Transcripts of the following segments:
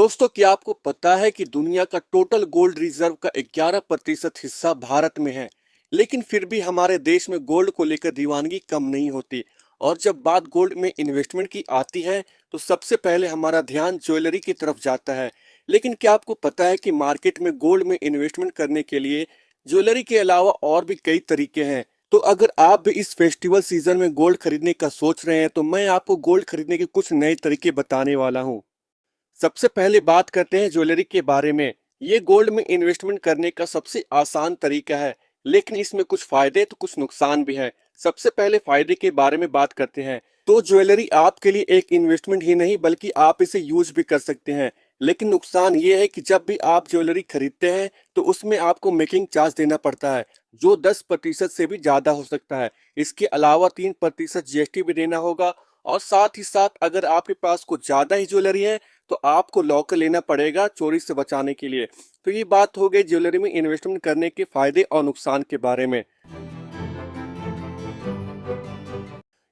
दोस्तों, क्या आपको पता है कि दुनिया का टोटल गोल्ड रिजर्व का 11% हिस्सा भारत में है। लेकिन फिर भी हमारे देश में गोल्ड को लेकर दीवानगी कम नहीं होती। और जब बात गोल्ड में इन्वेस्टमेंट की आती है तो सबसे पहले हमारा ध्यान ज्वेलरी की तरफ जाता है। लेकिन क्या आपको पता है कि मार्केट में गोल्ड में इन्वेस्टमेंट करने के लिए ज्वेलरी के अलावा और भी कई तरीके हैं। तो अगर आप भी इस फेस्टिवल सीजन में गोल्ड खरीदने का सोच रहे हैं तो मैं आपको गोल्ड खरीदने के कुछ नए तरीके बताने वाला हूँ। सबसे पहले बात करते हैं ज्वेलरी के बारे में। ये गोल्ड में इन्वेस्टमेंट करने का सबसे आसान तरीका है, लेकिन इसमें कुछ फायदे तो कुछ नुकसान भी है। सबसे पहले फायदे के बारे में बात करते हैं। तो ज्वेलरी आपके लिए एक इन्वेस्टमेंट ही नहीं बल्कि आप इसे यूज भी कर सकते हैं। लेकिन नुकसान ये है कि जब भी आप ज्वेलरी खरीदते हैं तो उसमें आपको मेकिंग चार्ज देना पड़ता है, जो 10% से भी ज्यादा हो सकता है। इसके अलावा 3% जीएसटी भी देना होगा। और साथ ही साथ अगर आपके पास कुछ ज्यादा ही ज्वेलरी है तो आपको लॉकर लेना पड़ेगा चोरी से बचाने के लिए। तो ये बात हो गई ज्वेलरी में इन्वेस्टमेंट करने के फायदे और नुकसान के बारे में।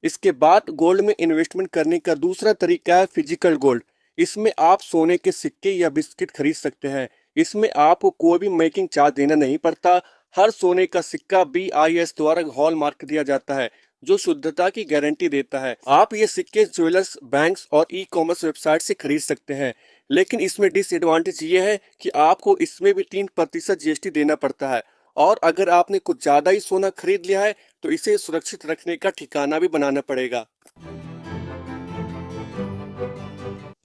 इसके बाद गोल्ड में इन्वेस्टमेंट करने का दूसरा तरीका है फिजिकल गोल्ड। इसमें आप सोने के सिक्के या बिस्किट खरीद सकते हैं। इसमें आपको कोई भी मेकिंग चार्ज देना नहीं पड़ता। हर सोने का सिक्का BIS द्वारा हॉल मार्क दिया जाता है, जो शुद्धता की गारंटी देता है। आप ये सिक्के ज्वेलर्स, बैंक्स और ई-कॉमर्स वेबसाइट से खरीद सकते हैं। लेकिन इसमें डिसएडवांटेज ये है कि आपको इसमें भी 3% जीएसटी देना पड़ता है। और अगर आपने कुछ ज्यादा ही सोना खरीद लिया है तो इसे सुरक्षित रखने का ठिकाना भी बनाना पड़ेगा।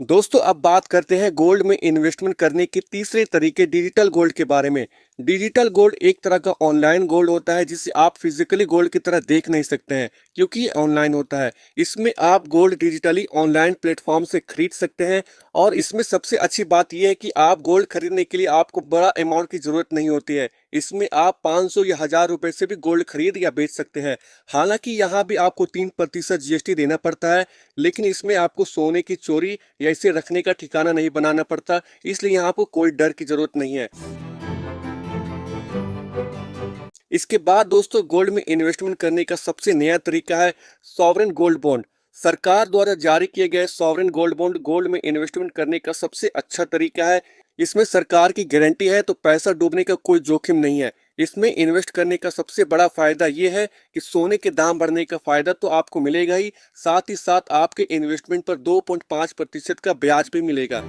दोस्तों, अब बात करते हैं गोल्ड में इन्वेस्टमेंट करने के तीसरे तरीके डिजिटल गोल्ड के बारे में। डिजिटल गोल्ड एक तरह का ऑनलाइन गोल्ड होता है जिसे आप फिजिकली गोल्ड की तरह देख नहीं सकते हैं, क्योंकि ये ऑनलाइन होता है। इसमें आप गोल्ड डिजिटली ऑनलाइन प्लेटफॉर्म से खरीद सकते हैं। और इसमें सबसे अच्छी बात यह है कि आप गोल्ड खरीदने के लिए आपको बड़ा अमाउंट की जरूरत नहीं होती है। इसमें आप 500 या 1000 रुपए से भी गोल्ड खरीद या बेच सकते हैं। हालांकि यहाँ भी आपको 3% जीएसटी देना पड़ता है। लेकिन इसमें आपको सोने की चोरी या इसे रखने का ठिकाना नहीं बनाना पड़ता, इसलिए यहाँ आपको कोई डर की जरूरत नहीं है। इसके बाद दोस्तों, गोल्ड में इन्वेस्टमेंट करने का सबसे नया तरीका है सॉवरेन गोल्ड बॉन्ड। सरकार द्वारा जारी किए गए सॉवरेन गोल्ड बॉन्ड गोल्ड में इन्वेस्टमेंट करने का सबसे अच्छा तरीका है। इसमें सरकार की गारंटी है तो पैसा डूबने का कोई जोखिम नहीं है। इसमें इन्वेस्ट करने का सबसे बड़ा फायदा यह है कि सोने के दाम बढ़ने का फायदा तो आपको मिलेगा ही, साथ ही साथ आपके इन्वेस्टमेंट पर 2.5% का ब्याज भी मिलेगा।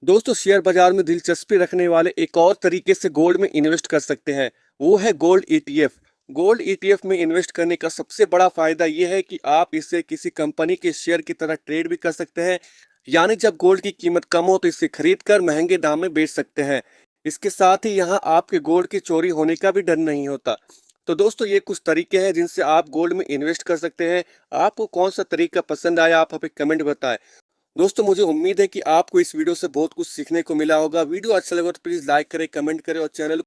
दोस्तों, शेयर बाजार में दिलचस्पी रखने वाले एक और तरीके से गोल्ड में इन्वेस्ट कर सकते हैं, वो है गोल्ड ETF। गोल्ड ETF में इन्वेस्ट करने का सबसे बड़ा फायदा यह है कि आप इसे किसी कंपनी के शेयर की तरह ट्रेड भी कर सकते हैं। यानी जब गोल्ड की कीमत कम हो तो इसे खरीद कर महंगे दाम में बेच सकते हैं। इसके साथ ही यहाँ आपके गोल्ड की चोरी होने का भी डर नहीं होता। तो दोस्तों, ये कुछ तरीके हैं जिनसे आप गोल्ड में इन्वेस्ट कर सकते हैं। आपको कौन सा तरीका पसंद आया, आप हमें कमेंट बताएं। दोस्तों, मुझे उम्मीद है कि आपको इस वीडियो से बहुत कुछ सीखने को मिला होगा। वीडियो अच्छा लगा तो प्लीज लाइक करें, कमेंट करें और चैनल